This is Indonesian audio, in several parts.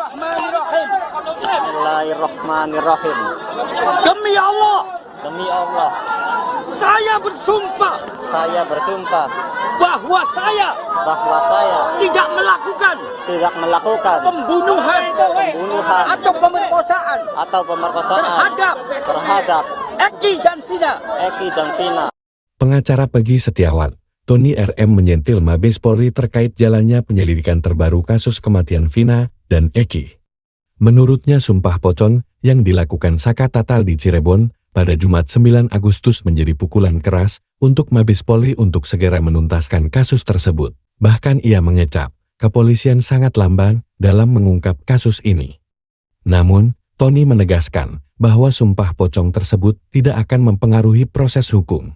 Bismillahirrahmanirrahim. Bismillahirrahmanirrahim. Demi Allah, Demi Allah, saya bersumpah saya bersumpah bahwa saya bahwa saya tidak melakukan tidak melakukan pembunuhan atau pemerkosaan atau pemerkosaan terhadap Eki dan Vina. Eki dan Vina. Pengacara Peggy Setiawan, Tony RM menyentil Mabes Polri terkait jalannya penyelidikan terbaru kasus kematian Vina dan Eki. Menurutnya sumpah pocong yang dilakukan Saka Tatal di Cirebon pada Jumat 9 Agustus menjadi pukulan keras untuk Mabes Polri untuk segera menuntaskan kasus tersebut. Bahkan ia mengecap, kepolisian sangat lamban dalam mengungkap kasus ini. Namun, Tony menegaskan bahwa sumpah pocong tersebut tidak akan mempengaruhi proses hukum,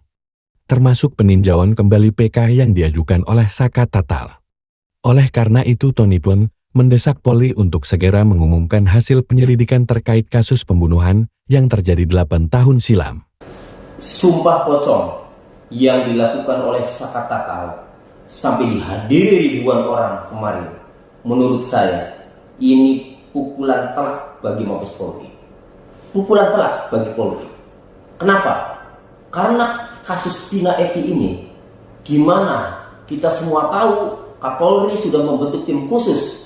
termasuk peninjauan kembali PK yang diajukan oleh Saka Tatal. Oleh karena itu Tony pun mendesak Polri untuk segera mengumumkan hasil penyelidikan terkait kasus pembunuhan yang terjadi 8 tahun silam. Sumpah pocong yang dilakukan oleh Saka Tatal sampai dihadiri ribuan orang kemarin, menurut saya ini pukulan telak bagi Mabes Polri. Pukulan telak bagi Polri. Kenapa? Karena kasus Vina Eki ini, gimana kita semua tahu Kapolri sudah membentuk tim khusus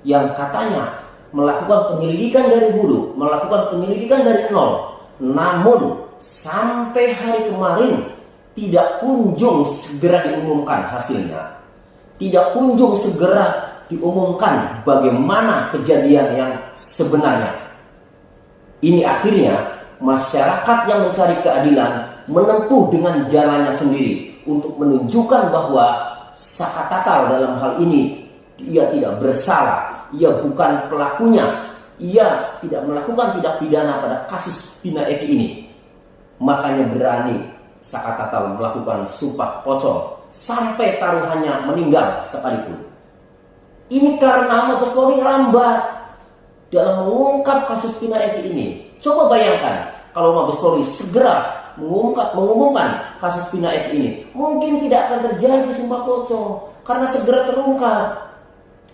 yang katanya melakukan penyelidikan dari hulu, melakukan penyelidikan dari nol. Namun sampai hari kemarin tidak kunjung segera diumumkan hasilnya. Tidak kunjung segera diumumkan bagaimana kejadian yang sebenarnya. Ini akhirnya masyarakat yang mencari keadilan menempuh dengan jalannya sendiri untuk menunjukkan bahwa Saka Tatal dalam hal ini ia tidak bersalah, ia bukan pelakunya, ia tidak melakukan tindak pidana pada kasus Vina Eki ini. Makanya berani Saka Tatal melakukan sumpah pocong sampai taruhannya meninggal sekalipun. Ini karena Mabes Polri lambat dalam mengungkap kasus Vina Eki ini. Coba bayangkan kalau Mabes Polri segera mengumumkan kasus Vina Eki ini, mungkin tidak akan terjadi sumpah pocong karena segera terungkap.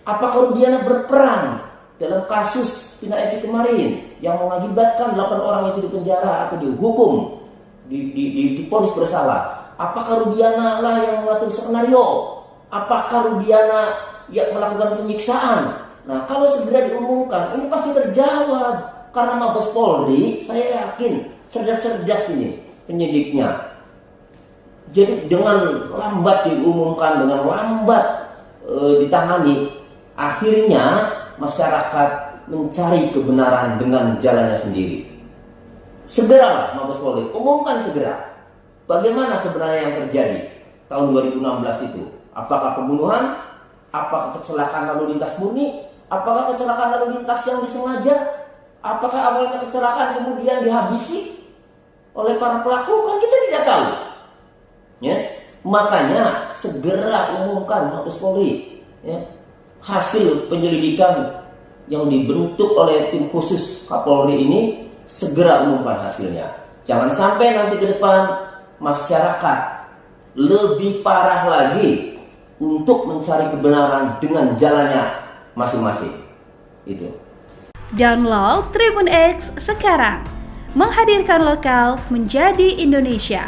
Apakah Rudiana berperan dalam kasus Vina Eki kemarin yang mengakibatkan 8 orang itu dipenjara atau dihukum, divonis bersalah? Apakah Rudiana lah yang mengatur skenario? Apakah Rudiana yang melakukan penyiksaan? Nah, kalau segera diumumkan, ini pasti terjawab. Karena Mabes Polri, saya yakin cerdas-cerdas ini penyidiknya. Jadi dengan lambat diumumkan, dengan lambat ditangani, akhirnya masyarakat mencari kebenaran dengan jalannya sendiri. Segeralah Mabes Polri, umumkan segera. Bagaimana sebenarnya yang terjadi tahun 2016 itu? Apakah pembunuhan? Apakah kecelakaan lalu lintas murni? Apakah kecelakaan lalu lintas yang disengaja? Apakah awalnya kecelakaan kemudian dihabisi oleh para pelaku? Kan kita tidak tahu. Ya? Makanya segera umumkan Mabes Polri, ya, hasil penyelidikan yang dibentuk oleh tim khusus Kapolri ini, segera umumkan hasilnya. Jangan sampai nanti ke depan masyarakat lebih parah lagi untuk mencari kebenaran dengan jalannya masing-masing. Itu. Download Tribun X sekarang, menghadirkan lokal menjadi Indonesia.